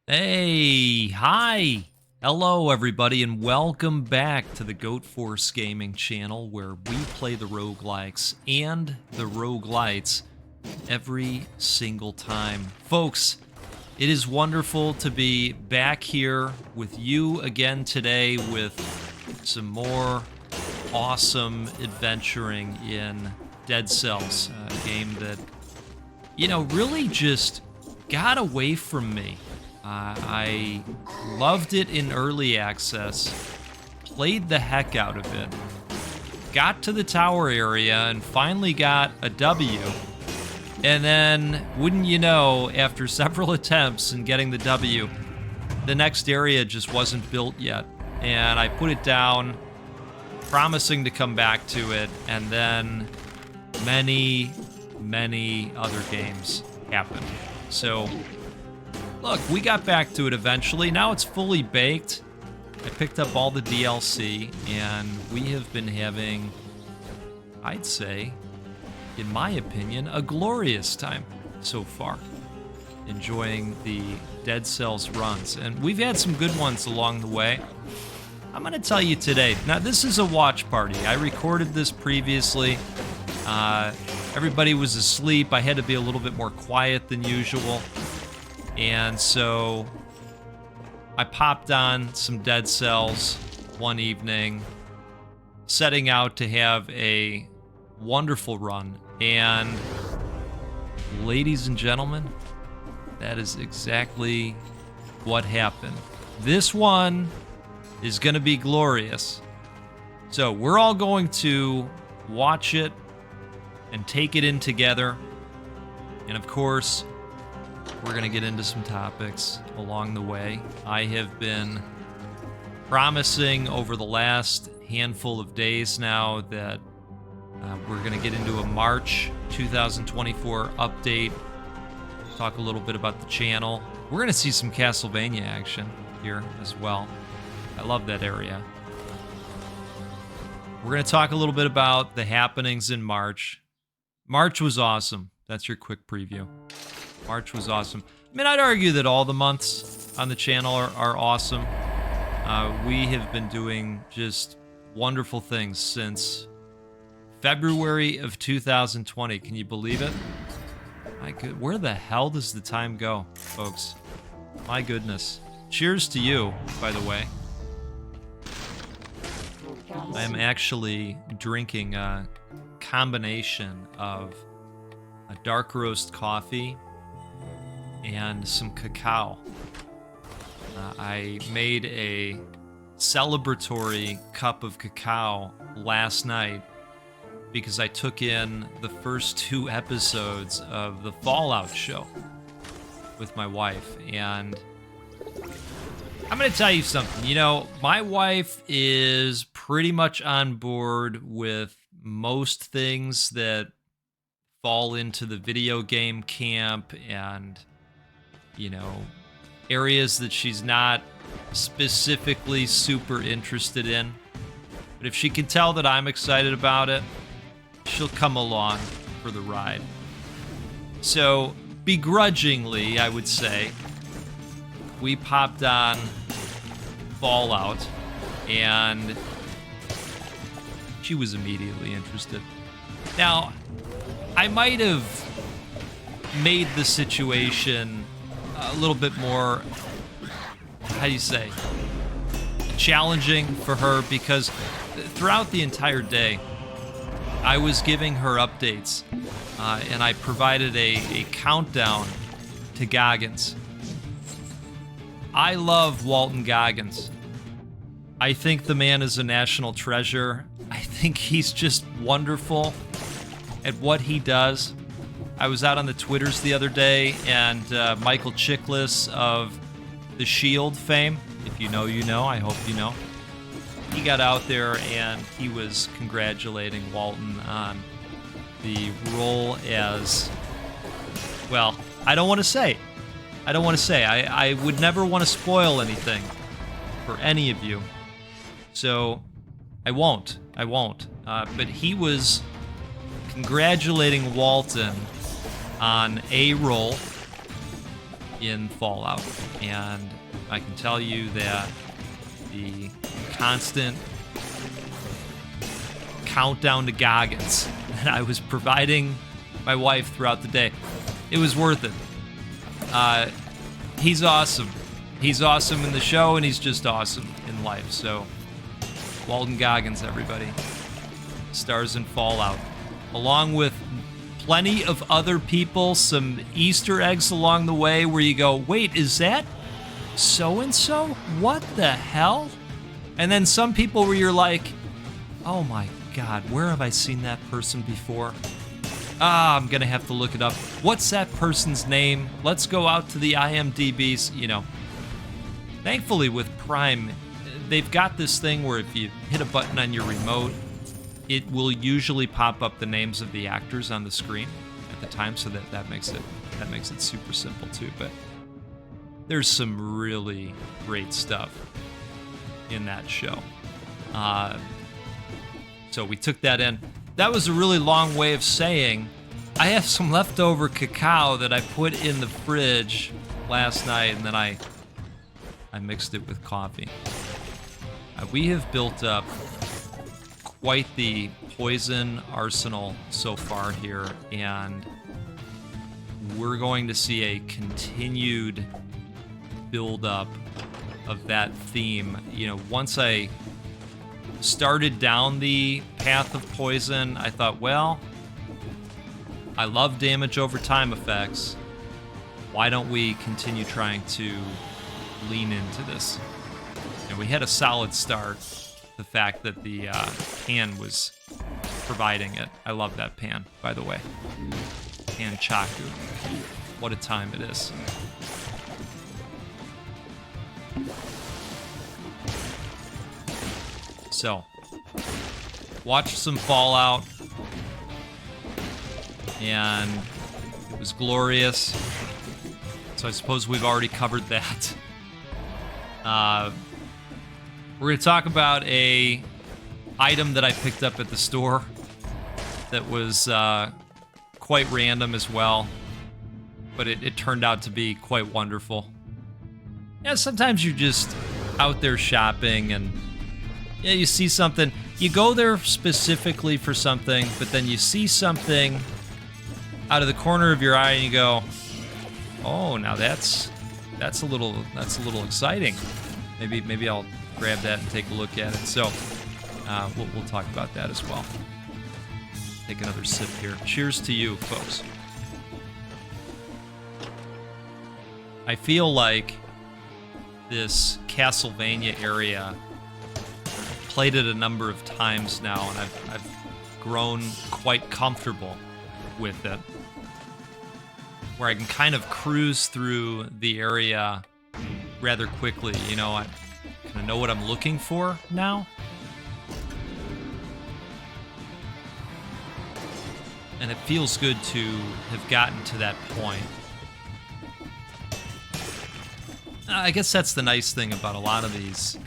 Hey, hi. Hello, everybody, and welcome back to the Goat Force Gaming channel where we play the roguelikes and the roguelites every single time. Folks, it is wonderful to be back here with you again today with some more awesome adventuring in Dead Cells, a game that, really just got away from me. I loved it in early access, played the heck out of it, got to the tower area, and finally got a W. And then, wouldn't you know, after several attempts and getting the W, the next area just wasn't built yet. And I put it down, promising to come back to it, and then many other games happened. So, look, we got back to it eventually. Now it's fully baked. I picked up all the DLC, and we have been having, I'd say, in my opinion, a glorious time so far. Enjoying the Dead Cells runs. And we've had some good ones along the way. I'm going to tell you today. Now, this is a watch party. I recorded this previously. Everybody was asleep. I had to be a little bit more quiet than usual. And so I popped on some Dead Cells one evening, setting out to have a wonderful run. And ladies and gentlemen, that is exactly what happened. This one is going to be glorious. So we're all going to watch it and take it in together. And of course, we're going to get into some topics along the way. I have been promising over the last handful of days now that we're going to get into a March 2024 update, talk a little bit about the channel. We're going to see some Castlevania action here as well. I love that area. We're going to talk a little bit about the happenings in March. March was awesome. That's your quick preview. March was awesome. I mean, I'd argue that all the months on the channel are awesome. We have been doing just wonderful things since February of 2020. Can you believe it? Where the hell does the time go, folks? My goodness. Cheers to you, by the way. I am actually drinking a combination of a dark roast coffee and some cacao. I made a celebratory cup of cacao last night because I took in the first 2 episodes of the Fallout show with my wife. And I'm going to tell you something. You know, my wife is pretty much on board with most things that fall into the video game camp and, areas that she's not specifically super interested in. But if she can tell that I'm excited about it, she'll come along for the ride. So, begrudgingly, I would say, we popped on Fallout, and she was immediately interested. Now, I might have made the situation a little bit more, how do you say, challenging for her, because throughout the entire day, I was giving her updates, and I provided a countdown to Goggins. I love Walton Goggins. I think the man is a national treasure. I think he's just wonderful at what he does. I was out on the Twitters the other day, and Michael Chiklis of the Shield fame, if you know, you know, I hope you know, he got out there and he was congratulating Walton on the role as, well, I don't want to say. I would never want to spoil anything for any of you. So I won't. But he was congratulating Walton on a role in Fallout, and I can tell you that the constant countdown to Goggins that I was providing my wife throughout the day, it was worth it. He's awesome. He's awesome in the show, and he's just awesome in life. So, Walton Goggins, everybody. Stars in Fallout. Along with plenty of other people, some Easter eggs along the way where you go, wait, is that so-and-so? What the hell? And then some people where you're like, oh my God, where have I seen that person before? I'm gonna have to look it up. What's that person's name? Let's go out to the IMDb's, you know. Thankfully with Prime, they've got this thing where if you hit a button on your remote, it will usually pop up the names of the actors on the screen at the time, so that makes it super simple too. But there's some really great stuff in that show. So we took that in. That was a really long way of saying I have some leftover cacao that I put in the fridge last night, and then I mixed it with coffee. We have built up quite the poison arsenal so far here, and we're going to see a continued build-up of that theme. You know, once I started down the path of poison, I thought, well, I love damage over time effects. Why don't we continue trying to lean into this? And we had a solid start. The fact that the pan was providing it. I love that pan, by the way. Pan Chaku. What a time it is. So, watched some Fallout, and it was glorious. So I suppose we've already covered that. We're going to talk about a item that I picked up at the store that was quite random as well, but it turned out to be quite wonderful. Yeah, sometimes you're just out there shopping and yeah, you see something, you go there specifically for something, but then you see something out of the corner of your eye and you go, oh, now that's a little exciting. Maybe I'll grab that and take a look at it. So we'll talk about that as well. Take another sip here. Cheers to you, folks. I feel like this Castlevania area, played it a number of times now, and I've grown quite comfortable with it, where I can kind of cruise through the area rather quickly. You know, I kind of know what I'm looking for now. And it feels good to have gotten to that point. I guess that's the nice thing about a lot of these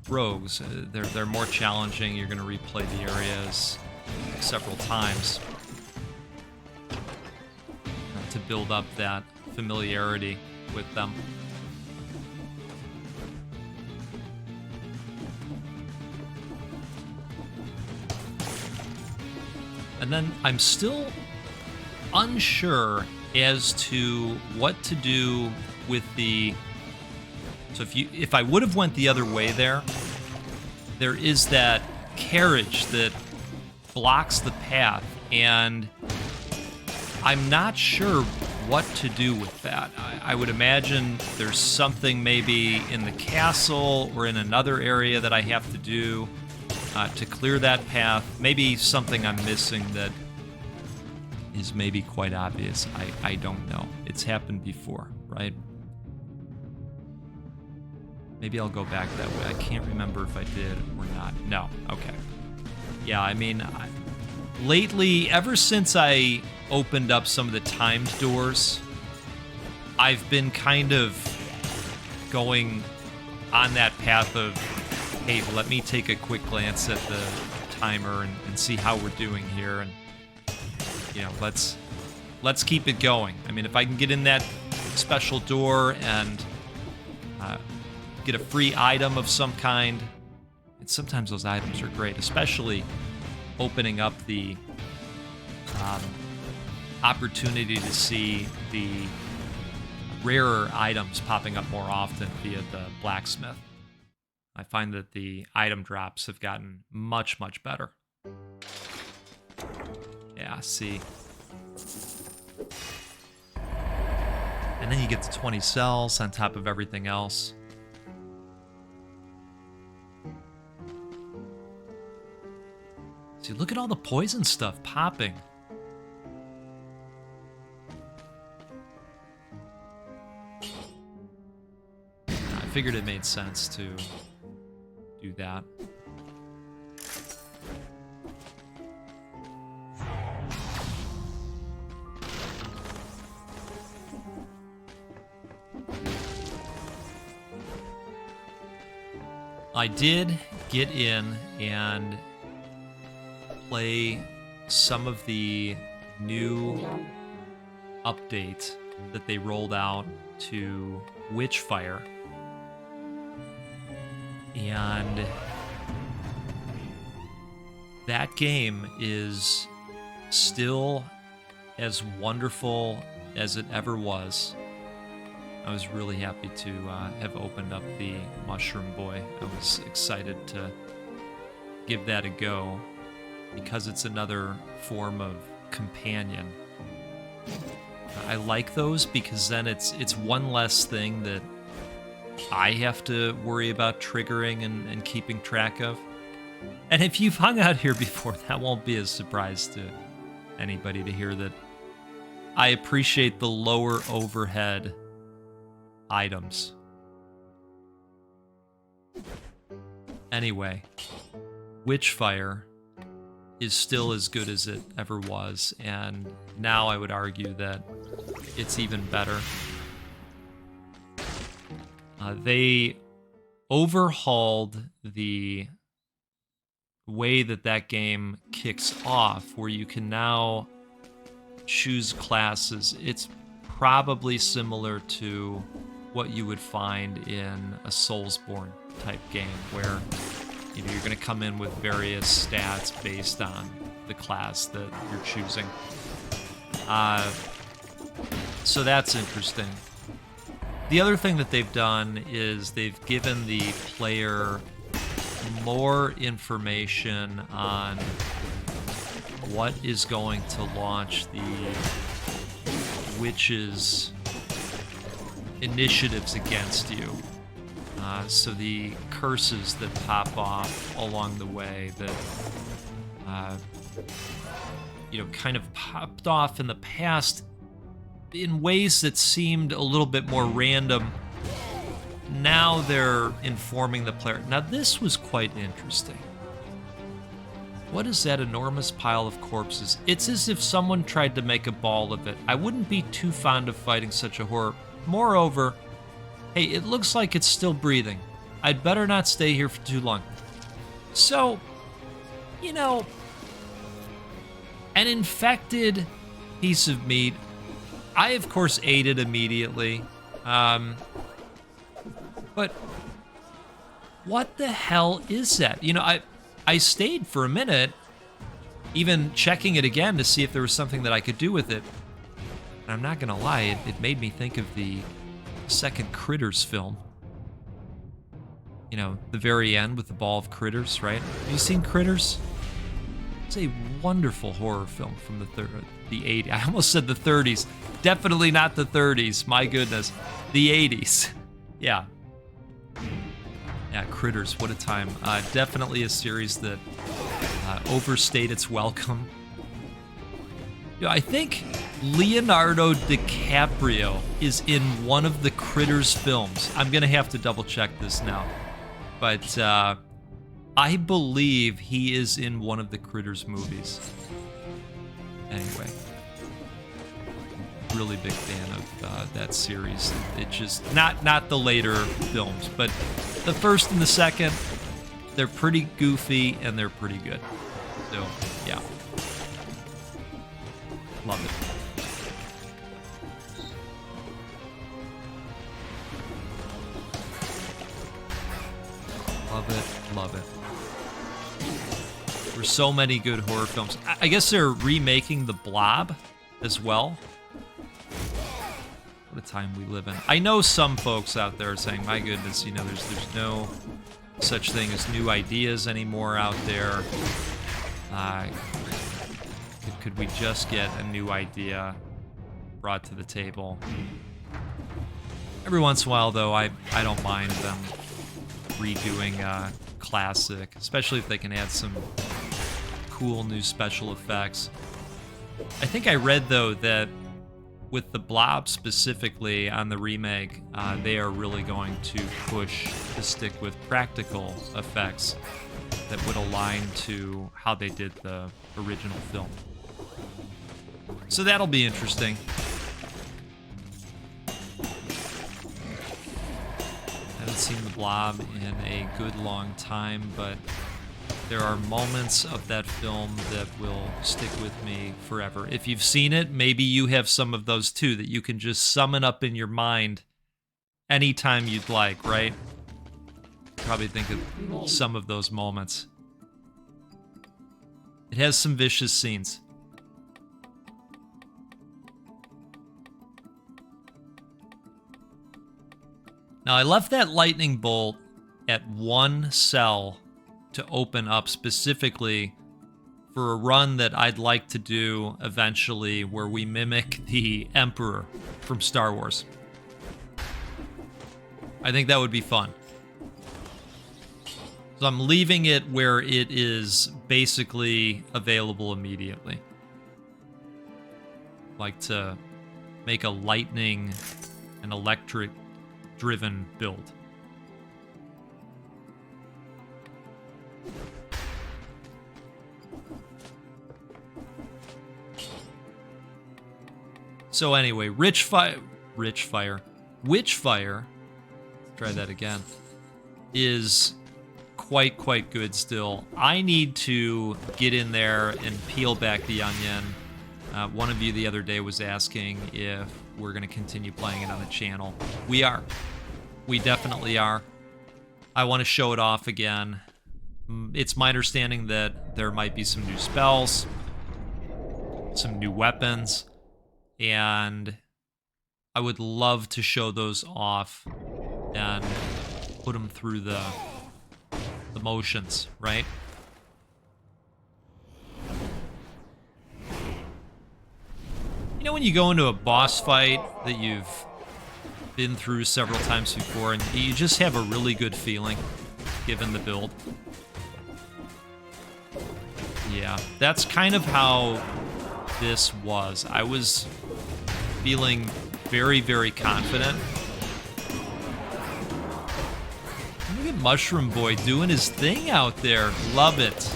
rogues. They're more challenging. You're going to replay the areas several times to build up that familiarity with them. And then I'm still unsure as to what to do with the... So if I would have went the other way there is that carriage that blocks the path, and I'm not sure what to do with that. I would imagine there's something maybe in the castle or in another area that I have to do to clear that path. Maybe something I'm missing that is maybe quite obvious. I don't know. It's happened before, right? Maybe I'll go back that way. I can't remember if I did or not. No. Okay. Yeah, I mean, lately, ever since I opened up some of the timed doors, I've been kind of going on that path of, hey, let me take a quick glance at the timer and see how we're doing here, and you know, let's keep it going. I mean, if I can get in that special door and get a free item of some kind. And sometimes those items are great, especially opening up the opportunity to see the rarer items popping up more often via the blacksmith. I find that the item drops have gotten much, much better. Yeah, see. And then you get the 20 cells on top of everything else. See, look at all the poison stuff popping. I figured it made sense to do that. I did get in and play some of the new update that they rolled out to Witchfire. And that game is still as wonderful as it ever was. I was really happy to have opened up the Mushroom Boy. I was excited to give that a go because it's another form of companion. I like those because then it's one less thing that I have to worry about triggering and keeping track of. And if you've hung out here before, that won't be a surprise to anybody to hear that I appreciate the lower overhead items. Anyway, Witchfire is still as good as it ever was, and now I would argue that it's even better. They overhauled the way that game kicks off, where you can now choose classes. It's probably similar to what you would find in a Soulsborne type game, where you're going to come in with various stats based on the class that you're choosing. So that's interesting. The other thing that they've done is they've given the player more information on what is going to launch the witches' initiatives against you. So the curses that pop off along the way that, kind of popped off in the past in ways that seemed a little bit more random. Now they're informing the player. Now this was quite interesting. What is that enormous pile of corpses? It's as if someone tried to make a ball of it. I wouldn't be too fond of fighting such a horror. Moreover, hey, it looks like it's still breathing. I'd better not stay here for too long. So, an infected piece of meat. I, of course, ate it immediately. But what the hell is that? I stayed for a minute, even checking it again to see if there was something that I could do with it. And I'm not gonna lie, it made me think of the second Critters film. The very end with the ball of critters, right? Have you seen Critters? It's a wonderful horror film from the 80s. I almost said the 30s. Definitely not the 30s. My goodness. The 80s. Yeah. Yeah, Critters. What a time. Definitely a series that overstayed its welcome. I think Leonardo DiCaprio is in one of the Critters films. I'm going to have to double check this now. But I believe he is in one of the Critters movies. Anyway. Really big fan of that series. It just, not the later films, but the first and the second, they're pretty goofy and they're pretty good. So, yeah. Love it. Love it, love it. There's so many good horror films. I guess they're remaking The Blob as well. What a time we live in. I know some folks out there are saying, my goodness, you know, there's no such thing as new ideas anymore out there. Could we just get a new idea brought to the table? Every once in a while, though, I don't mind them redoing a classic, especially if they can add some cool new special effects. I think I read, though, that with the Blob specifically on the remake, they are really going to push to stick with practical effects that would align to how they did the original film. So that'll be interesting. Haven't seen the Blob in a good long time, but there are moments of that film that will stick with me forever. If you've seen it, maybe you have some of those too, that you can just summon up in your mind anytime you'd like, right? Probably think of some of those moments. It has some vicious scenes. Now, I left that lightning bolt at one cell to open up specifically for a run that I'd like to do eventually where we mimic the Emperor from Star Wars. I think that would be fun. So I'm leaving it where it is basically available immediately. Like to make a lightning and electric driven build. So anyway, Witchfire, try that again, is quite good still. I need to get in there and peel back the onion. One of you the other day was asking if we're going to continue playing it on the channel. We are. We definitely are. I want to show it off again. It's my understanding that there might be some new spells, some new weapons, and I would love to show those off and put them through the motions, right? You know when you go into a boss fight that you've been through several times before and you just have a really good feeling given the build? Yeah, that's kind of how this was. I was feeling very confident. Look at Mushroom Boy doing his thing out there. Love it.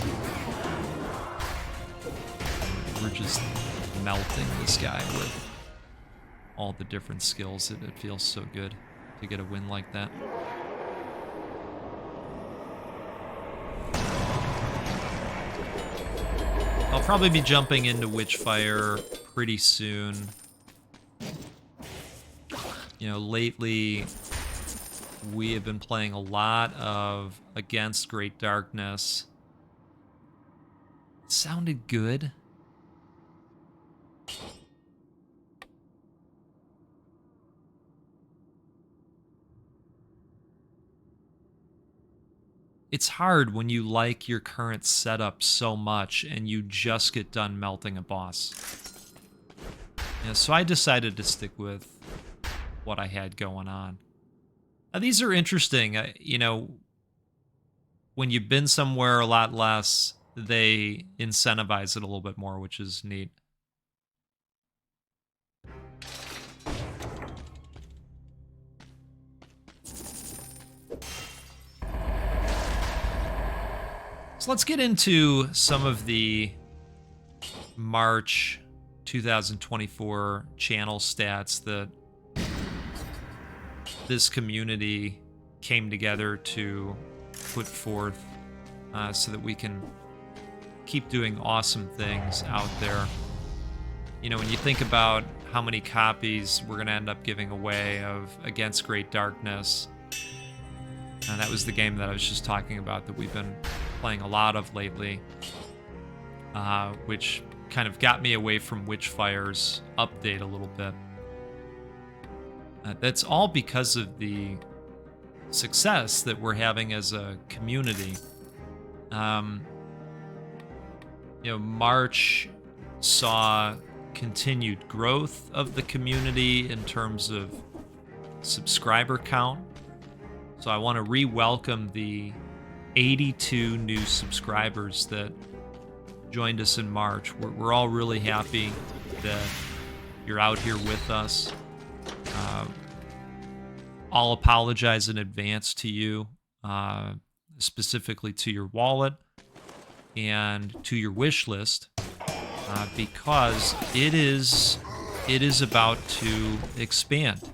We're just melting this guy with all the different skills. It feels so good to get a win like that. I'll probably be jumping into Witchfire pretty soon. You know, lately we have been playing a lot of Against Great Darkness. It sounded good. It's hard when you like your current setup so much and you just get done melting a boss. Yeah, so I decided to stick with what I had going on. Now, these are interesting. You know, when you've been somewhere a lot less, they incentivize it a little bit more, which is neat. So let's get into some of the March 2024 channel stats that this community came together to put forth so that we can keep doing awesome things out there. You know, when you think about how many copies we're going to end up giving away of Against Great Darkness, And that was the game that I was just talking about that we've been playing a lot of lately, which kind of got me away from Witchfire's update a little bit. That's all because of the success that we're having as a community. March saw continued growth of the community in terms of subscriber count. So I want to re-welcome the 82 new subscribers that joined us in March. We're all really happy that you're out here with us. I'll apologize in advance to you, specifically to your wallet and to your wish list, because it is about to expand.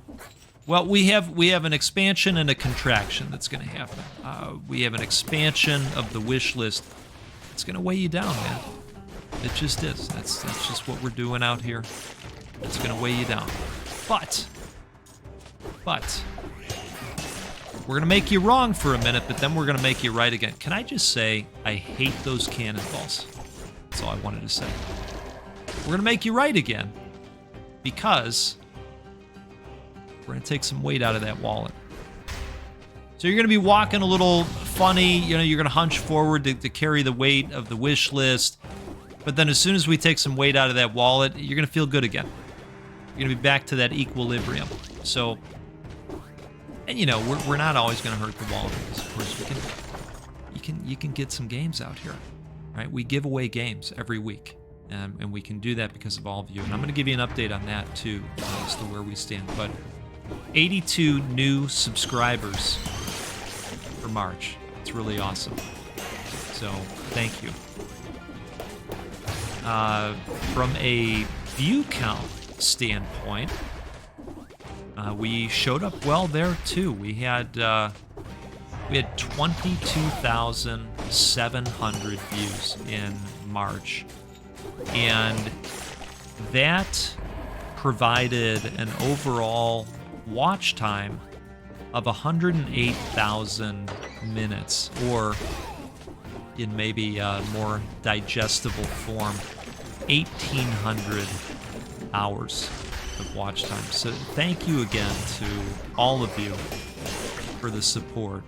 Well, we have an expansion and a contraction that's going to happen. We have an expansion of the wish list. It's going to weigh you down, man. It just is. That's just what we're doing out here. It's going to weigh you down. But we're going to make you wrong for a minute, but then we're going to make you right again. Can I just say, I hate those cannonballs. That's all I wanted to say. We're going to make you right again because we're going to take some weight out of that wallet. So you're going to be walking a little funny. You're going to hunch forward to carry the weight of the wish list. But then as soon as we take some weight out of that wallet, you're going to feel good again. You're going to be back to that equilibrium. So, and we're not always going to hurt the wallet because, of course, you can get some games out here, right? We give away games every week, and we can do that because of all of you. And I'm going to give you an update on that too, as to where we stand. But 82 new subscribers for March. It's really awesome. So thank you. From a view count standpoint, we showed up well there too. We had 22,700 views in March, and that provided an overall watch time of 108,000 minutes, or in maybe a more digestible form, 1,800 hours of watch time. So thank you again to all of you for the support.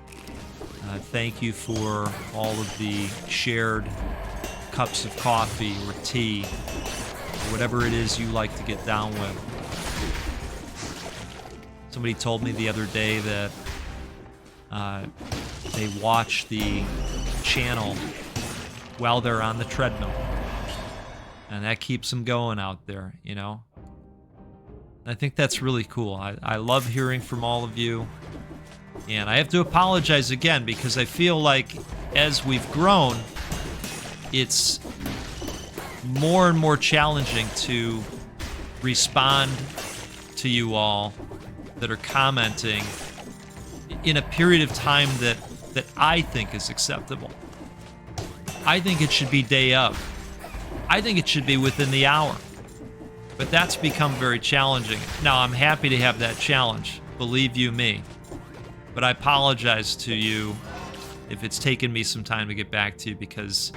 Thank you for all of the shared cups of coffee or tea, or whatever it is you like to get down with. Somebody told me the other day that they watch the channel while they're on the treadmill, and that keeps them going out there, I think that's really cool. I love hearing from all of you, and I have to apologize again because I feel like as we've grown, it's more and more challenging to respond to you all that are commenting in a period of time that I think is acceptable. I think it should be day of. I think it should be within the hour. But that's become very challenging. Now, I'm happy to have that challenge, believe you me. But I apologize to you if it's taken me some time to get back to you because,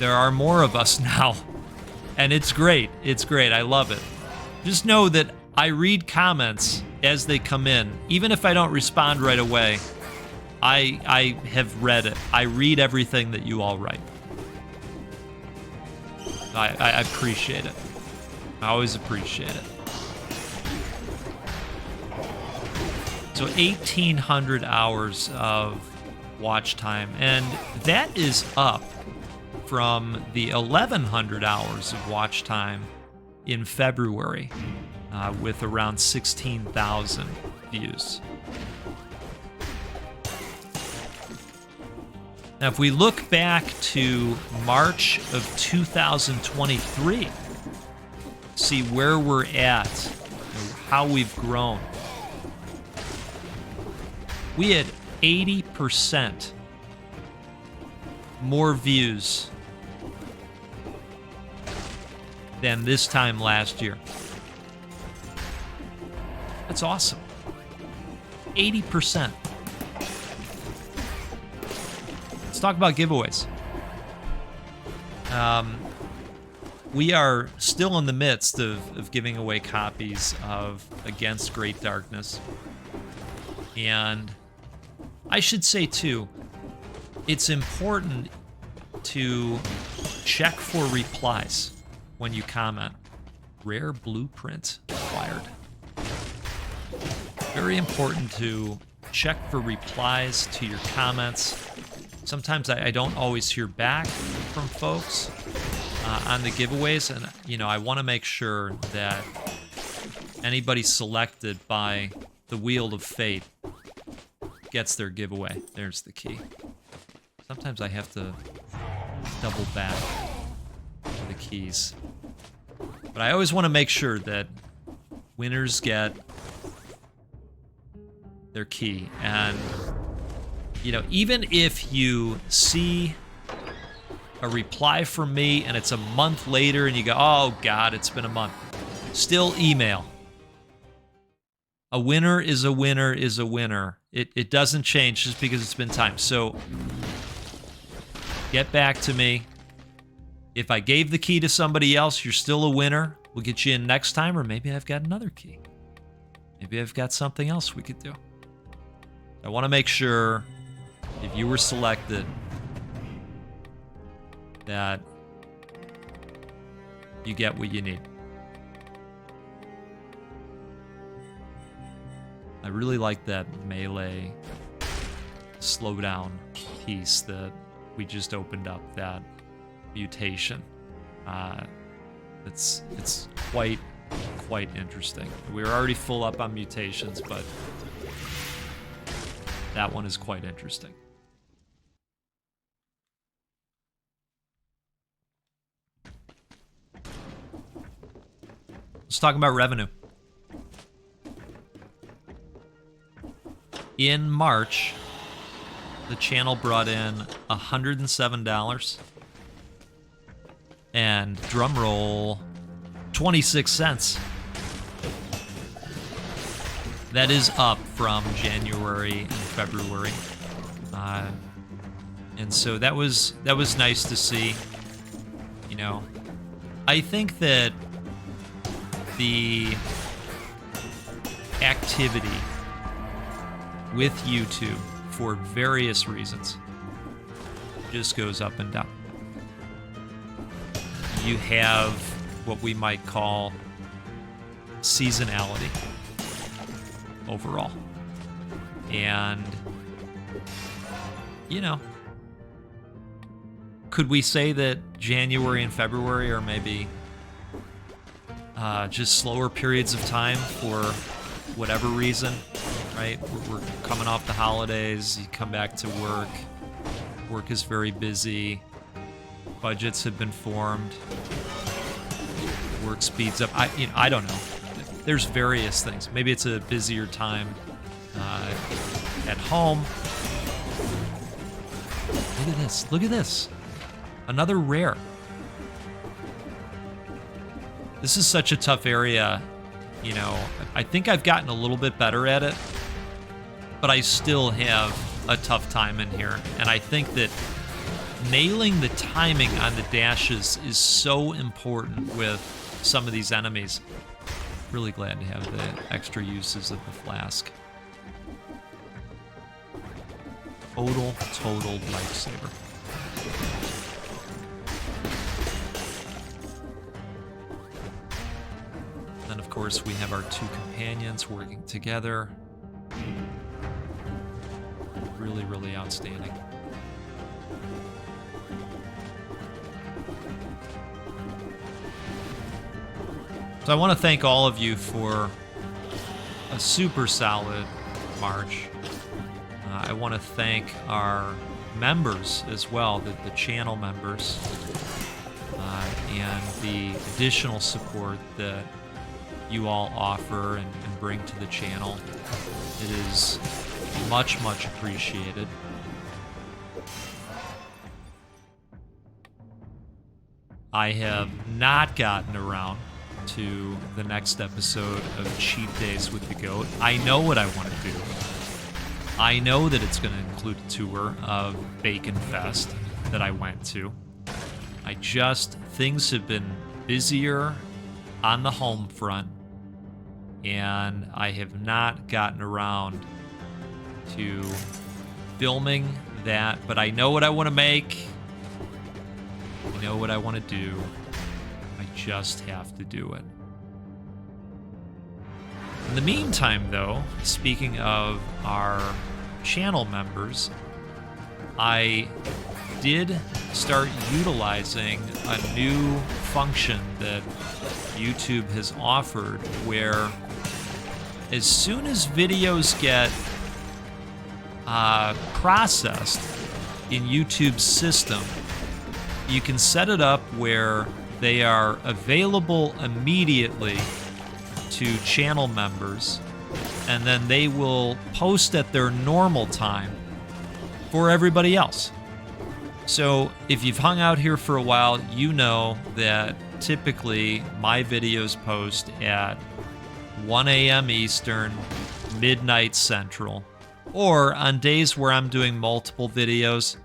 there are more of us now. And it's great. It's great. I love it. Just know that I read comments as they come in. Even if I don't respond right away, I have read it. I read everything that you all write. I appreciate it. I always appreciate it. So 1,800 hours of watch time, and that is up from the 1,100 hours of watch time in February, with around 16,000 views. Now, if we look back to March of 2023, see where we're at, how we've grown. We had 80% more views than this time last year. That's awesome. 80%. Let's talk about giveaways. We are still in the midst of giving away copies of Against Great Darkness. And I should say, too, it's important to check for replies when you comment. Rare blueprint acquired. Very important to check for replies to your comments. Sometimes I don't always hear back from folks on the giveaways, and I want to make sure that anybody selected by the Wheel of Fate gets their giveaway. There's the key. Sometimes I have to double back for the keys. But I always want to make sure that winners get their key. And, even if you see a reply from me and it's a month later and you go, oh God, it's been a month, still email. A winner is a winner is a winner. It doesn't change just because it's been time. So get back to me. If I gave the key to somebody else, you're still a winner. We'll get you in next time, or maybe I've got another key. Maybe I've got something else we could do. I want to make sure if you were selected that you get what you need. I really like that melee slowdown piece that we just opened up, that mutation. It's quite interesting. We were already full up on mutations, but that one is quite interesting. Let's talk about revenue. In March, the channel brought in $107 and drumroll 26 cents. That is up from January and February, and so that was nice to see. I think that the activity with YouTube, for various reasons, just goes up and down. You have what we might call seasonality overall. And, could we say that January and February are maybe just slower periods of time for whatever reason, right? We're coming off the holidays, you come back to work, work is very busy, budgets have been formed, work speeds up. I don't know. There's various things. Maybe it's a busier time at home. Look at this. Look at this. Another rare. This is such a tough area. I think I've gotten a little bit better at it, but I still have a tough time in here. And I think that nailing the timing on the dashes is so important with some of these enemies. Really glad to have the extra uses of the flask. Total lifesaver. Then, of course, we have our two companions working together. Really, really outstanding. So I want to thank all of you for a super solid March. I want to thank our members as well, the channel members, and the additional support that you all offer and bring to the channel. It is much, much appreciated. I have not gotten around to the next episode of Cheat Days with the Goat. I know what I want to do. I know that it's going to include a tour of Bacon Fest that I went to. Things have been busier on the home front, and I have not gotten around to filming that, but I know what I want to make. I know what I want to do. I just have to do it. In the meantime, though, speaking of our channel members, I did start utilizing a new function that YouTube has offered where as soon as videos get processed in YouTube's system, you can set it up where they are available immediately to channel members, and then they will post at their normal time for everybody else. So if you've hung out here for a while, you know that typically my videos post at 1 a.m. Eastern, midnight Central, or on days where I'm doing multiple videos,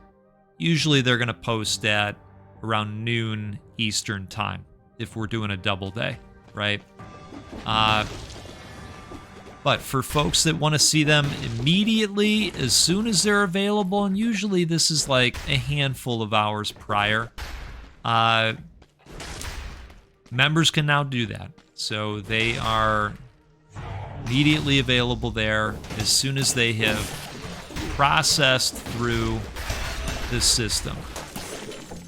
usually they're going to post at around noon Eastern time if we're doing a double day, right? But for folks that want to see them immediately, as soon as they're available, and usually this is like a handful of hours prior, members can now do that. So they are immediately available there as soon as they have processed through the system,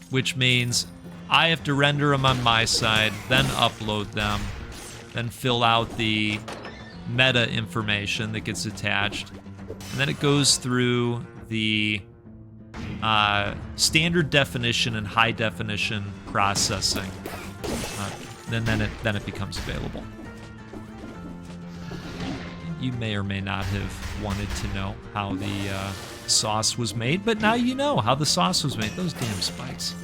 which means I have to render them on my side, then upload them, then fill out the meta information that gets attached, and then it goes through the standard definition and high definition processing. Then it becomes available. You may or may not have wanted to know how the sauce was made, but now you know how the sauce was made. Those damn spikes,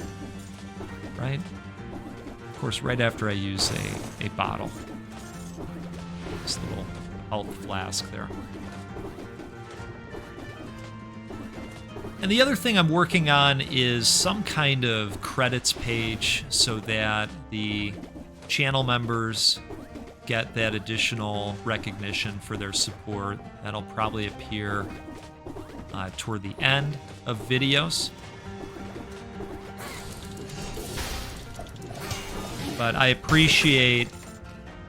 right? Of course, right after I use a bottle. This little health flask there. And the other thing I'm working on is some kind of credits page so that the channel members get that additional recognition for their support. That'll probably appear toward the end of videos. But I appreciate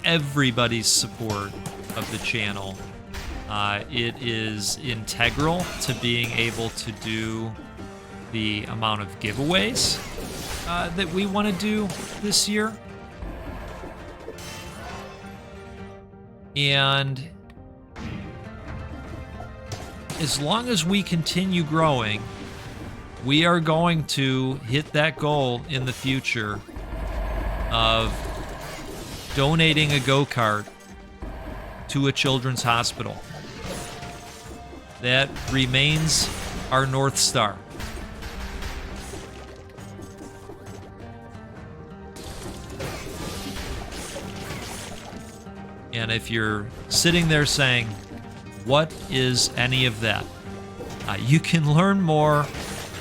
everybody's support of the channel. It is integral to being able to do the amount of giveaways that we want to do this year. And as long as we continue growing, we are going to hit that goal in the future of donating a go-kart to a children's hospital. That remains our North Star. And if you're sitting there saying, what is any of that? You can learn more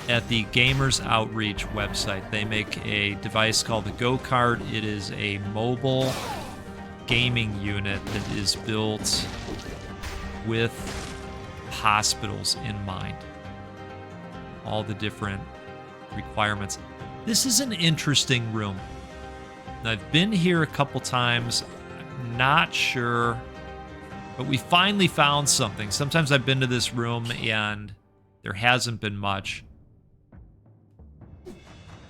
at the Gamers Outreach website. They make a device called the Go-Kart. It is a mobile gaming unit that is built with hospitals in mind. All the different requirements. This is an interesting room. I've been here a couple times. I'm not sure, but we finally found something. Sometimes I've been to this room and there hasn't been much. I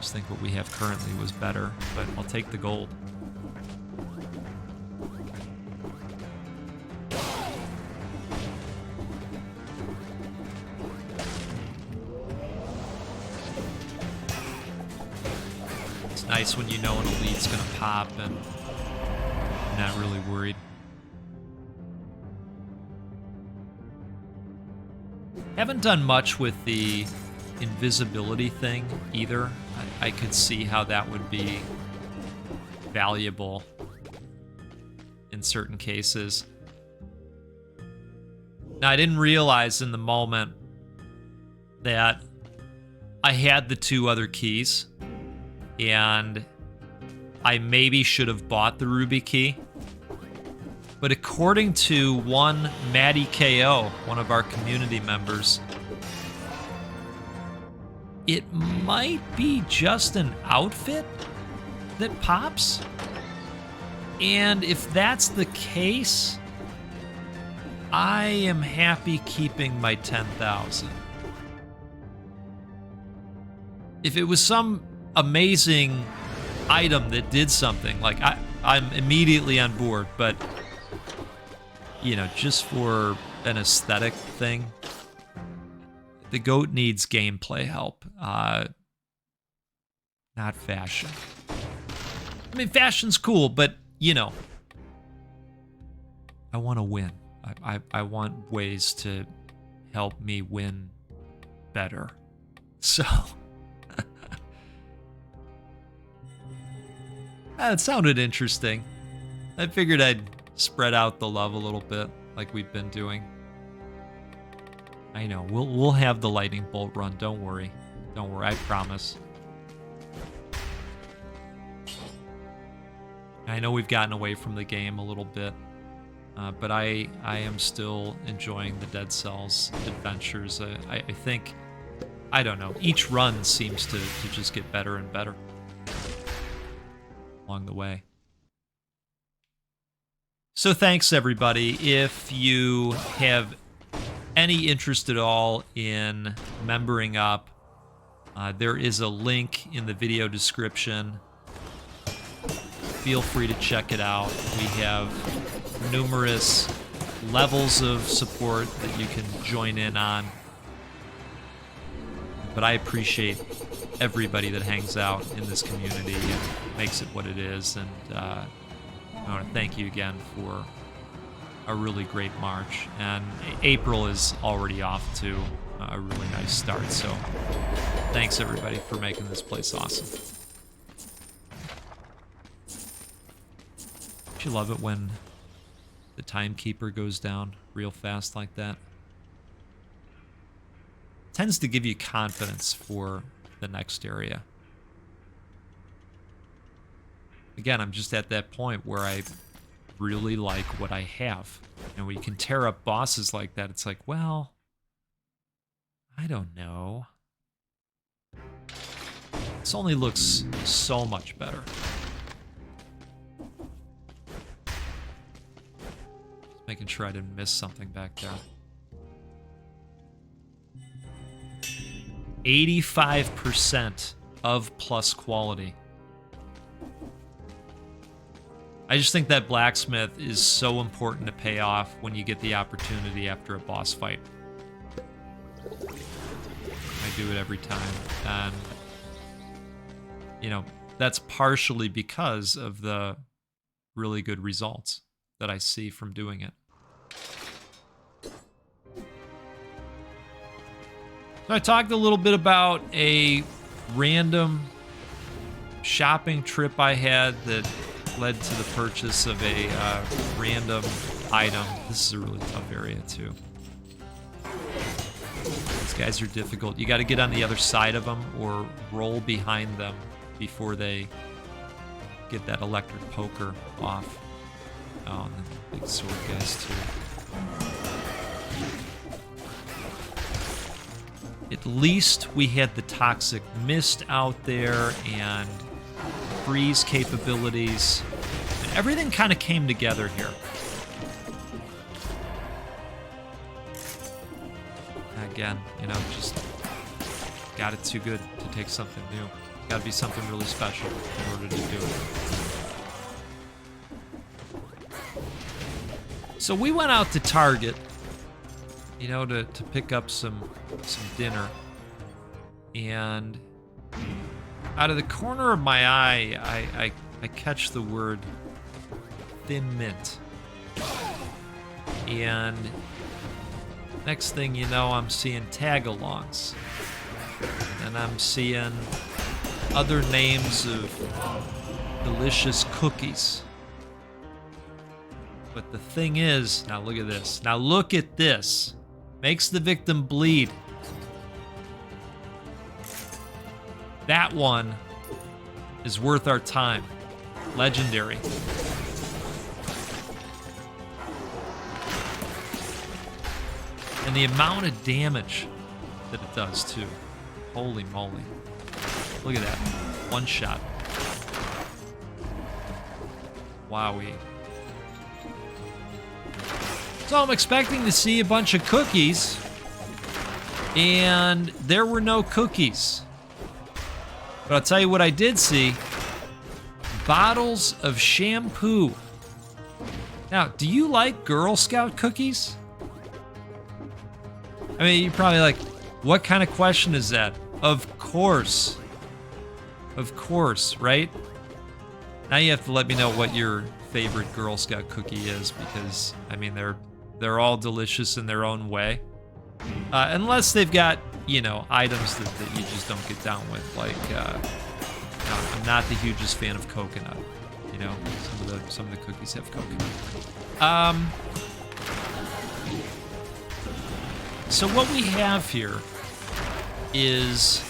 just think what we have currently was better, but I'll take the gold. It's nice when you know an elite's gonna pop and you're not really worried. Haven't done much with the invisibility thing either. I could see how that would be valuable in certain cases. Now, I didn't realize in the moment that I had the 2 other keys, and I maybe should have bought the ruby key. But according to one Maddie KO, one of our community members, it might be just an outfit that pops. And if that's the case, I am happy keeping my 10,000. If it was some amazing item that did something, like I'm immediately on board, but you know, just for an aesthetic thing, the goat needs gameplay help, not fashion. I mean, fashion's cool, but you know, I want to win. I want ways to help me win better. So it sounded interesting. I figured I'd spread out the love a little bit, like we've been doing. I know, we'll have the lightning bolt run. Don't worry. Don't worry, I promise. I know we've gotten away from the game a little bit, but I am still enjoying the Dead Cells adventures. I think, I don't know, each run seems to just get better and better along the way. So thanks, everybody. If you have any interest at all in membering up, there is a link in the video description. Feel free to check it out. We have numerous levels of support that you can join in on. But I appreciate everybody that hangs out in this community and makes it what it is. And I want to thank you again for a really great March. And April is already off to a really nice start. So thanks, everybody, for making this place awesome. Don't you love it when the timekeeper goes down real fast like that? Tends to give you confidence for the next area. Again, I'm just at that point where I really like what I have. And when you can tear up bosses like that, it's like, well, I don't know. This only looks so much better. Just making sure I didn't miss something back there. 85% of plus quality. I just think that blacksmith is so important to pay off when you get the opportunity after a boss fight. I do it every time. And, you know, that's partially because of the really good results that I see from doing it. So I talked a little bit about a random shopping trip I had that led to the purchase of a random item. This is a really tough area too. These guys are difficult. You got to get on the other side of them or roll behind them before they get that electric poker off. Oh, and the big sword guys too. At least we had the toxic mist out there and freeze capabilities. And everything kind of came together here. Again, you know, just got it too good to take something new. Got to be something really special in order to do it. So we went out to Target, you know, to pick up some dinner, and out of the corner of my eye, I catch the word thin mint, and next thing you know, I'm seeing tag-alongs, and I'm seeing other names of delicious cookies. But the thing is, now look at this. Now look at this. Makes the victim bleed. That one is worth our time. Legendary. And the amount of damage that it does, too. Holy moly. Look at that. One shot. Wowee. So I'm expecting to see a bunch of cookies. And there were no cookies. But I'll tell you what I did see. Bottles of shampoo. Now, do you like Girl Scout cookies? I mean, you're probably like, what kind of question is that? Of course. Of course, right? Now you have to let me know what your favorite Girl Scout cookie is, because, I mean, they're all delicious in their own way. Unless they've got, you know, items that you just don't get down with. Like, I'm not the hugest fan of coconut. You know, some of the cookies have coconut. So what we have here is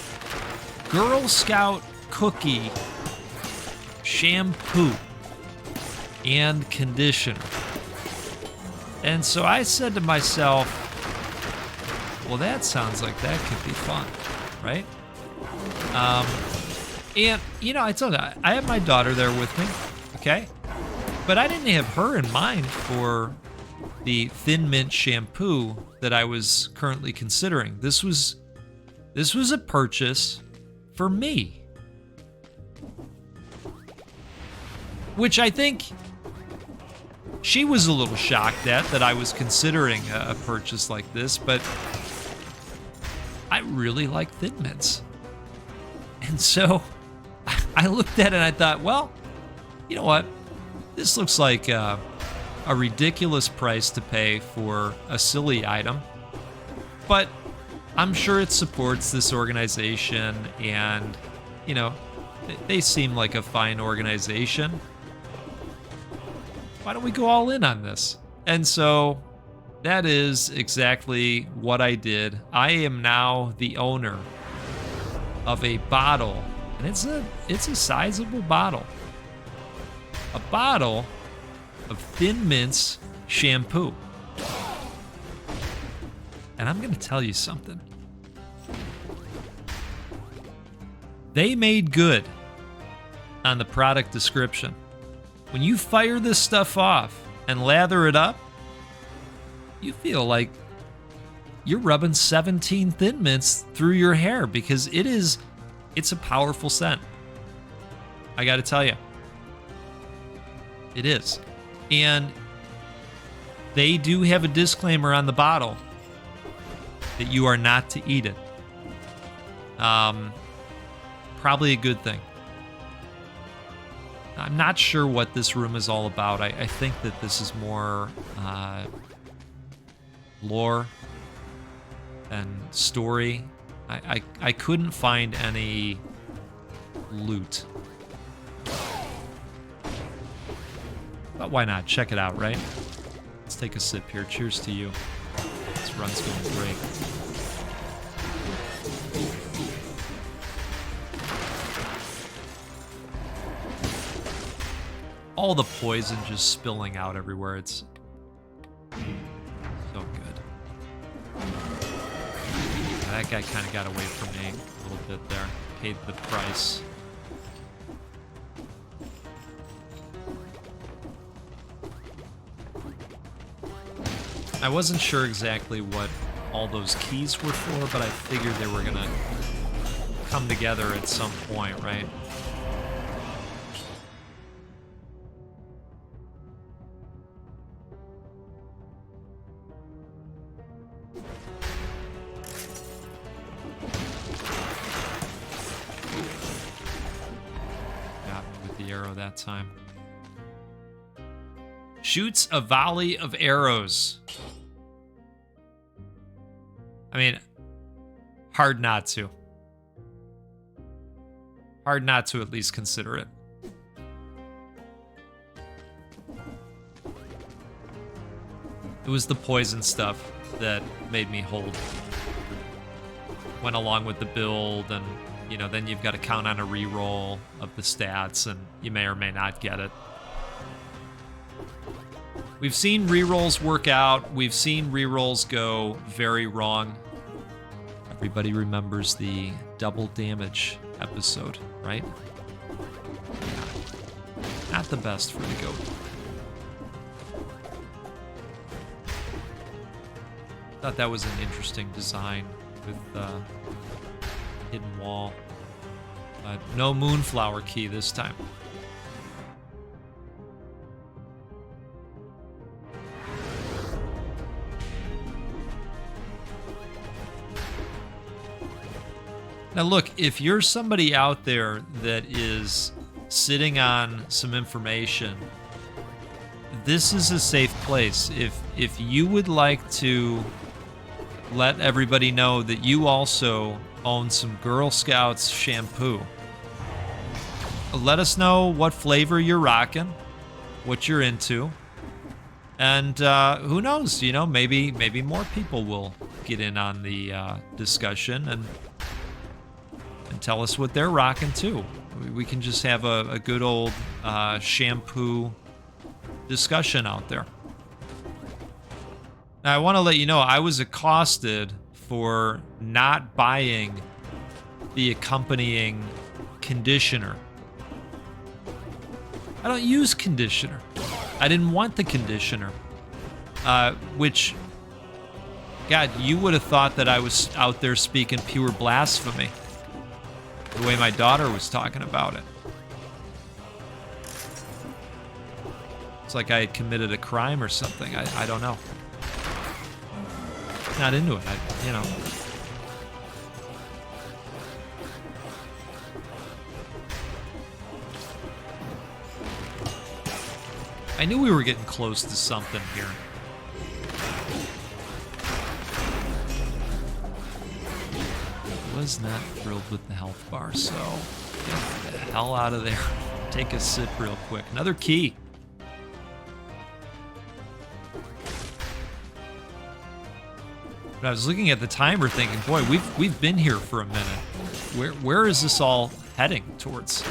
Girl Scout cookie shampoo and conditioner. And so I said to myself, well, that sounds like that could be fun, right? And, you know, I told you, I have my daughter there with me, okay? But I didn't have her in mind for the Thin Mint shampoo that I was currently considering. This was a purchase for me. Which I think she was a little shocked at, that I was considering a purchase like this, but I really like Thin Mints. And so I looked at it and I thought, well, you know what? This looks like a ridiculous price to pay for a silly item, but I'm sure it supports this organization, and, you know, they seem like a fine organization. Why don't we go all in on this? And so that is exactly what I did. I am now the owner of a bottle, and it's a sizable bottle. A bottle of Thin Mint's shampoo. And I'm going to tell you something. They made good on the product description. When you fire this stuff off and lather it up, you feel like you're rubbing 17 Thin Mints through your hair, because it's a powerful scent. I got to tell you. It is. And they do have a disclaimer on the bottle that you are not to eat it. Probably a good thing. I'm not sure what this room is all about. I think that this is more lore and story. I couldn't find any loot. But why not? Check it out, right? Let's take a sip here. Cheers to you. This run's going great. All the poison just spilling out everywhere. It's so good. That guy kind of got away from me a little bit there. Paid the price. I wasn't sure exactly what all those keys were for, but I figured they were gonna come together at some point, right? Got me with the arrow that time. Shoots a volley of arrows. I mean, hard not to. Hard not to at least consider it. It was the poison stuff that made me hold. Went along with the build, and, you know, then you've got to count on a reroll of the stats, and you may or may not get it. We've seen rerolls work out. We've seen rerolls go very wrong. Everybody remembers the double damage episode, right? Yeah. Not the best for the goat. Thought that was an interesting design with hidden wall. No moonflower key this time. Now look, if you're somebody out there that is sitting on some information, this is a safe place. If you would like to let everybody know that you also own some Girl Scouts shampoo, let us know what flavor you're rocking, what you're into, and who knows, you know, maybe more people will get in on the discussion and tell us what they're rocking too. We can just have a good old shampoo discussion out there. Now, I want to let you know, I was accosted for not buying the accompanying conditioner. I don't use conditioner. I didn't want the conditioner. Which, God, you would have thought that I was out there speaking pure blasphemy, the way my daughter was talking about it. It's like I had committed a crime or something. I don't know. Not into it, you know. I knew we were getting close to something here. I was not thrilled with the health bar, so get the hell out of there. Take a sip real quick. Another key. But I was looking at the timer thinking, boy, we've been here for a minute. Where is this all heading towards?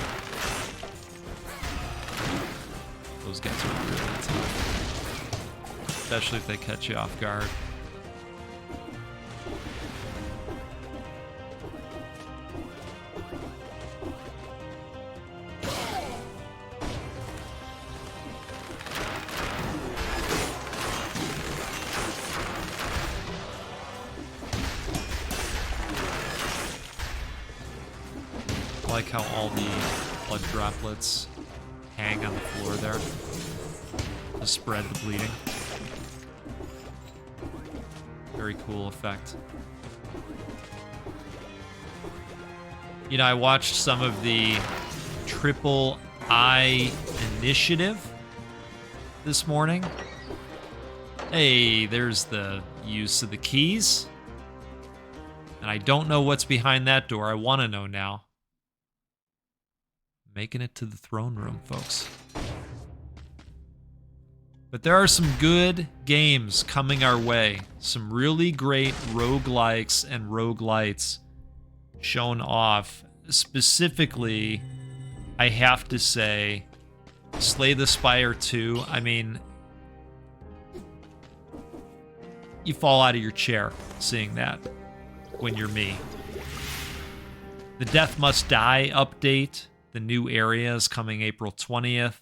Those guys are really tough. Especially if they catch you off guard. I like how all the blood droplets hang on the floor there to spread the bleeding. Very cool effect. You know, I watched some of the Triple I initiative this morning. Hey, there's the use of the keys. And I don't know what's behind that door. I want to know now. Making it to the throne room, folks. But there are some good games coming our way. Some really great roguelikes and roguelites shown off. Specifically, I have to say, Slay the Spire 2. I mean, you fall out of your chair seeing that when you're me. The Death Must Die update. The new area is coming April 20th.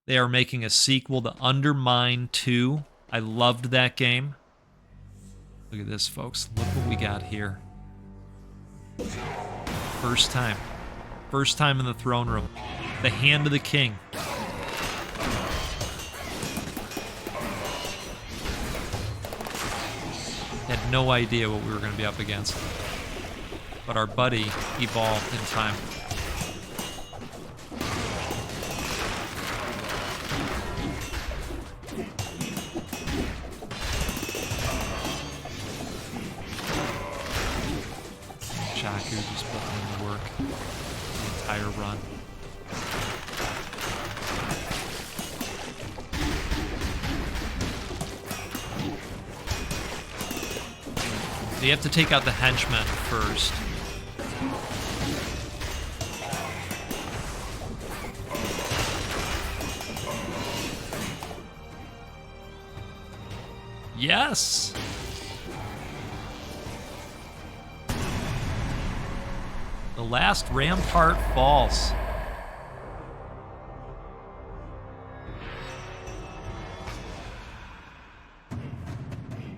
They are making a sequel to Undermine 2. I loved that game. Look at this, folks. Look what we got here. First time. First time in the throne room. The Hand of the King. Had no idea what we were going to be up against. But our buddy evolved in time. Just putting in the work the entire run. You have to take out the henchmen first. Yes! The last rampart falls.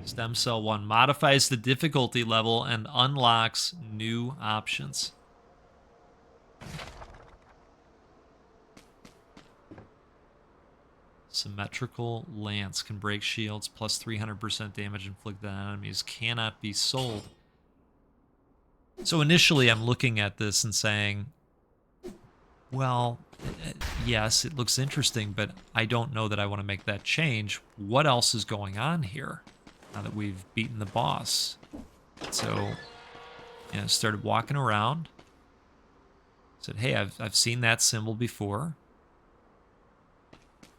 Stem Cell 1 modifies the difficulty level and unlocks new options. Symmetrical Lance can break shields, plus 300% damage inflicted on enemies. Cannot be sold. So initially I'm looking at this and saying, well, yes, it looks interesting, but I don't know that I want to make that change. What else is going on here now that we've beaten the boss? So, you know, started walking around. Said, hey, I've seen that symbol before.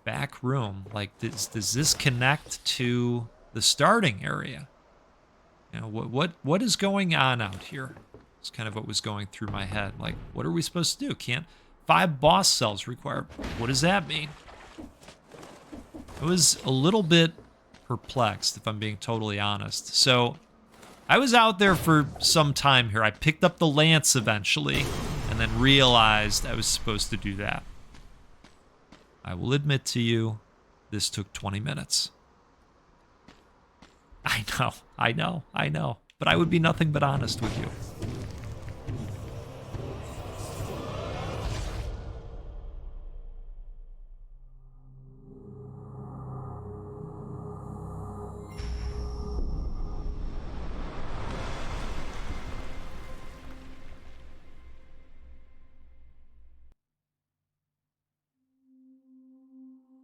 Back room, like, does this connect to the starting area? You know, what is going on out here? It's kind of what was going through my head. Like, what are we supposed to do? Can't 5 boss cells required? What does that mean? I was a little bit perplexed, if I'm being totally honest. So I was out there for some time here. I picked up the lance eventually, and then realized I was supposed to do that. I will admit to you, this took 20 minutes. I know. But I would be nothing but honest with you.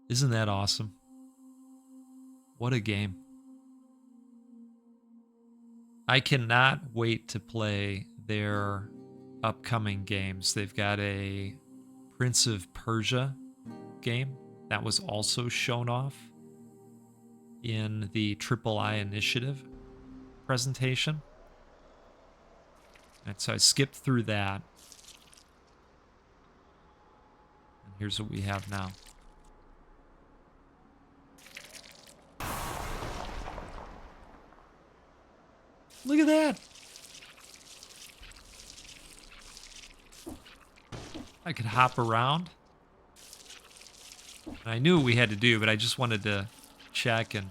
Isn't that awesome? What a game. I cannot wait to play their upcoming games. They've got a Prince of Persia game that was also shown off in the III Initiative presentation. And so I skipped through that. And here's what we have now. Look at that. I could hop around. I knew what we had to do, but I just wanted to check and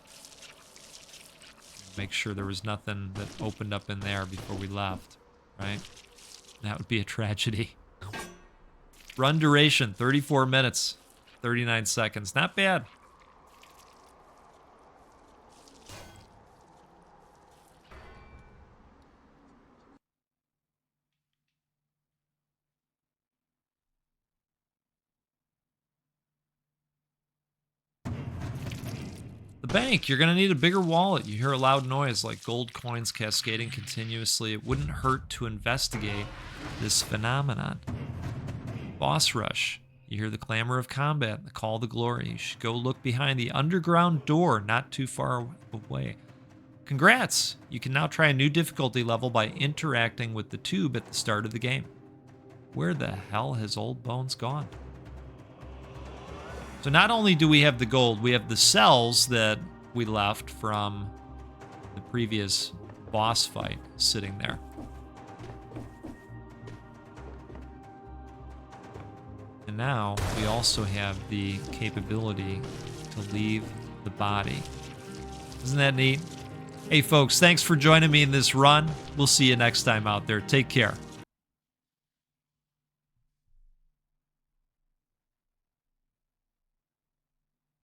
make sure there was nothing that opened up in there before we left, right? That would be a tragedy. Run duration, 34 minutes, 39 seconds. Not bad. Bank, you're gonna need a bigger wallet. You hear a loud noise like gold coins cascading continuously. It wouldn't hurt to investigate this phenomenon. Boss rush. You hear the clamor of combat, the call to glory. You should go look behind the underground door not too far away. Congrats! You can now try a new difficulty level by interacting with the tube at the start of the game. Where the hell has Old Bones gone? So not only do we have the gold, we have the cells that we left from the previous boss fight sitting there. And now we also have the capability to leave the body. Isn't that neat? Hey folks, thanks for joining me in this run. We'll see you next time out there. Take care.